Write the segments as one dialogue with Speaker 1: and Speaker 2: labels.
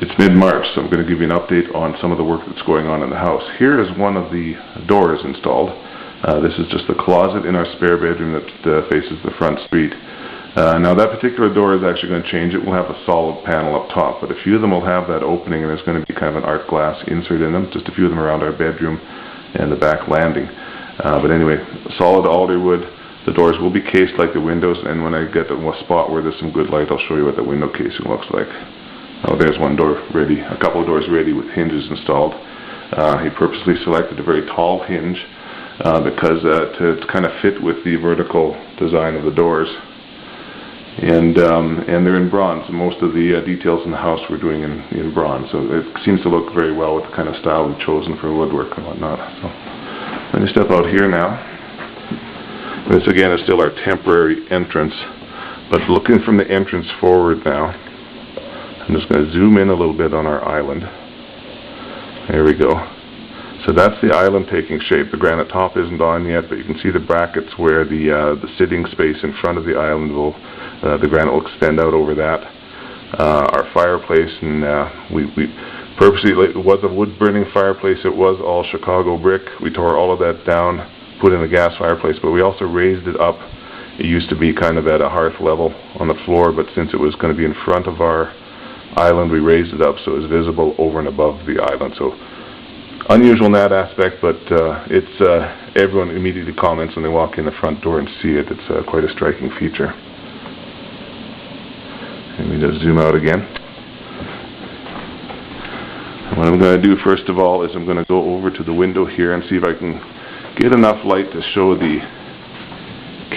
Speaker 1: It's mid-March, so I'm going to give you an update on some of the work that's going on in the house. Here is one of the doors installed. This is just the closet in our spare bedroom that faces the front street. Now that particular door is actually going to change. It will have a solid panel up top, but a few of them will have that opening, and there's going to be kind of an art glass insert in them, just a few of them around our bedroom and the back landing. But anyway, solid alder wood. The doors will be cased like the windows, and when I get to a spot where there's some good light, I'll show you what the window casing looks like. Oh, there's one door ready, a couple of doors ready with hinges installed. He purposely selected a very tall hinge because to kind of fit with the vertical design of the doors. And they're in bronze. Most of the details in the house we're doing in bronze. So it seems to look very well with the kind of style we've chosen for woodwork and whatnot. So let me step out here now. This again is still our temporary entrance, but looking from the entrance forward now, I'm just going to zoom in a little bit on our island. There we go. So that's the island taking shape. The granite top isn't on yet, but you can see the brackets where the sitting space in front of the island will, the granite will extend out over that. Our fireplace, and we purposely, it was a wood burning fireplace. It was all Chicago brick. We tore all of that down, put in a gas fireplace, but we also raised it up. It used to be kind of at a hearth level on the floor, but since it was going to be in front of our island, we raised it up so it was visible over and above the island. So unusual in that aspect, but everyone immediately comments when they walk in the front door and see it. It's quite a striking feature. Let me just zoom out again. What I'm going to do first of all is I'm going to go over to the window here and see if I can get enough light to show the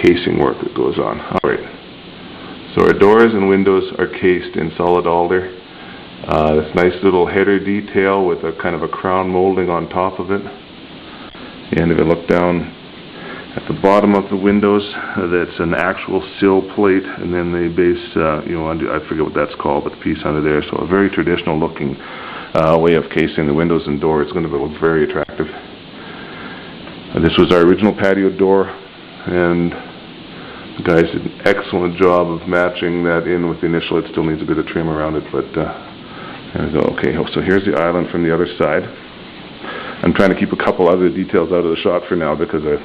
Speaker 1: casing work that goes on. Alright, so our doors and windows are cased in solid alder. This nice little header detail with a kind of a crown molding on top of it. And if you look down at the bottom of the windows, that's an actual sill plate, and then the base, I forget what that's called, but the piece under there. So a very traditional looking way of casing the windows and doors. It's going to look very attractive. This was our original patio door, and the guys did an excellent job of matching that in with the initial. It still needs a bit of trim around it, but there we go. Okay, so here's the island from the other side. I'm trying to keep a couple other details out of the shot for now because I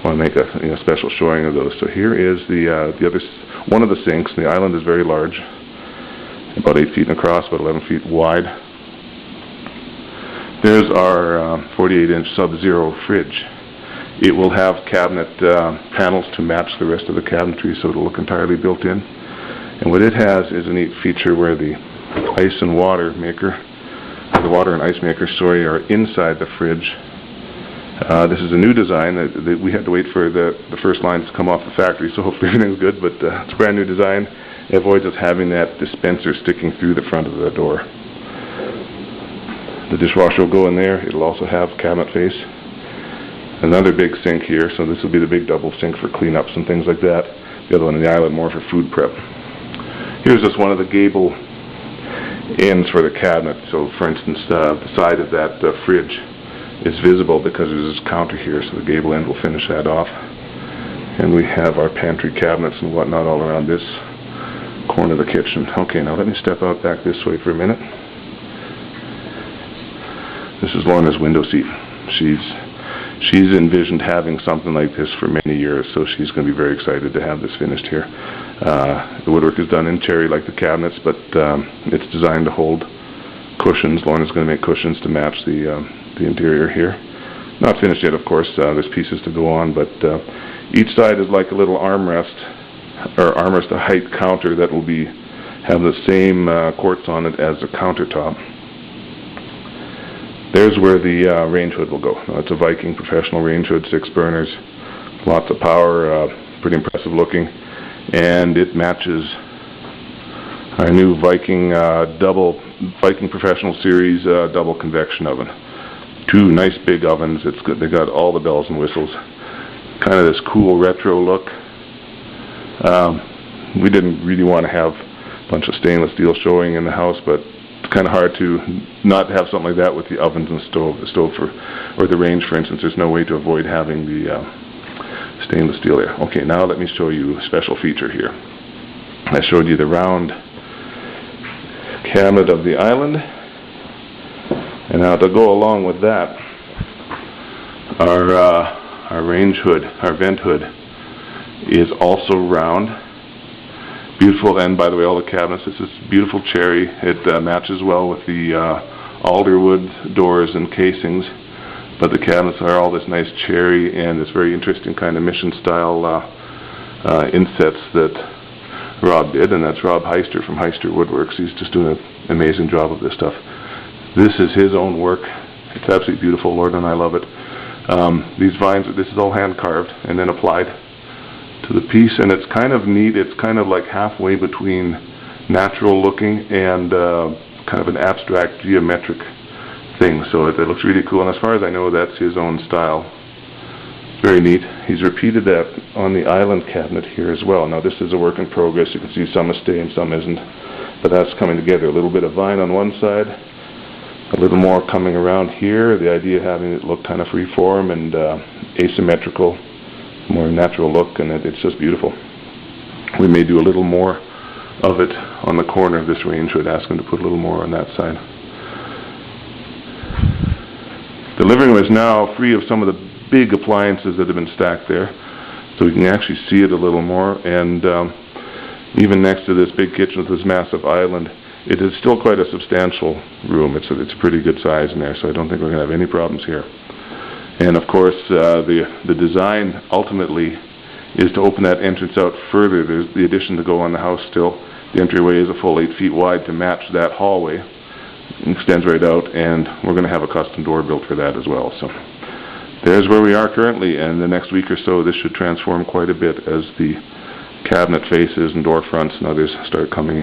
Speaker 1: want to make a special showing of those. So here is the other one of the sinks. The island is very large, about 8 feet across, about 11 feet wide. There's our 48-inch Sub-Zero fridge. It will have cabinet panels to match the rest of the cabinetry, so it'll look entirely built in. And what it has is a neat feature where the ice and water maker, the water and ice maker, are inside the fridge. This is a new design that we had to wait for the first lines to come off the factory, so hopefully everything's good, but it's a brand new design. It avoids us having that dispenser sticking through the front of the door. The dishwasher will go in there. It'll also have cabinet face. Another big sink here, so this will be the big double sink for cleanups and things like that. The other one in the island more for food prep. Here's just one of the gable ends for the cabinet. So for instance, the side of that fridge is visible because there's this counter here, so the gable end will finish that off. And we have our pantry cabinets and whatnot all around this corner of the kitchen. Okay, now let me step out back this way for a minute. This is Lorna's window seat. She's envisioned having something like this for many years, so she's going to be very excited to have this finished here. The woodwork is done in cherry like the cabinets, but it's designed to hold cushions. Lorna's going to make cushions to match the interior here. Not finished yet, of course. There's pieces to go on, but each side is like a little armrest, or armrest to height counter that will have the same quartz on it as the countertop. There's where the range hood will go. Now, it's a Viking professional range hood, 6 burners, lots of power, pretty impressive looking, and it matches our new Viking Viking Professional Series double convection oven. 2 nice big ovens. It's good. They got all the bells and whistles. Kind of this cool retro look. We didn't really want to have a bunch of stainless steel showing in the house, but it's kind of hard to not have something like that with the ovens and stove. The stove or the range, for instance, there's no way to avoid having the stainless steel there. Okay, now let me show you a special feature here. I showed you the round cabinet of the island. And now to go along with that, our range hood, our vent hood, is also round. Beautiful, and by the way, all the cabinets, this is beautiful cherry. It matches well with the alderwood doors and casings, but the cabinets are all this nice cherry and this very interesting kind of mission style insets that Rob did, and that's Rob Heister from Heister Woodworks. He's just doing an amazing job of this stuff. This is his own work. It's absolutely beautiful. Lord and I love it. These vines, this is all hand carved and then applied to the piece, and it's kind of neat. It's kind of like halfway between natural looking and kind of an abstract geometric thing. So it looks really cool, and as far as I know, that's his own style. Very neat. He's repeated that on the island cabinet here as well. Now this is a work in progress. You can see some is staying, some isn't, but that's coming together. A little bit of vine on one side, a little more coming around here. The idea having it look kind of free-form and asymmetrical, more natural look, and it's just beautiful. We may do a little more of it on the corner of this range hood. Ask him to put a little more on that side. The living room is now free of some of the big appliances that have been stacked there, so we can actually see it a little more. And even next to this big kitchen with this massive island, it is still quite a substantial room. It's a pretty good size in there, so I don't think we're going to have any problems here. And of course, the design ultimately is to open that entrance out further. There's the addition to go on the house still. The entryway is a full 8 feet wide to match that hallway. It extends right out, and we're going to have a custom door built for that as well. So there's where we are currently, and the next week or so this should transform quite a bit as the cabinet faces and door fronts and others start coming in.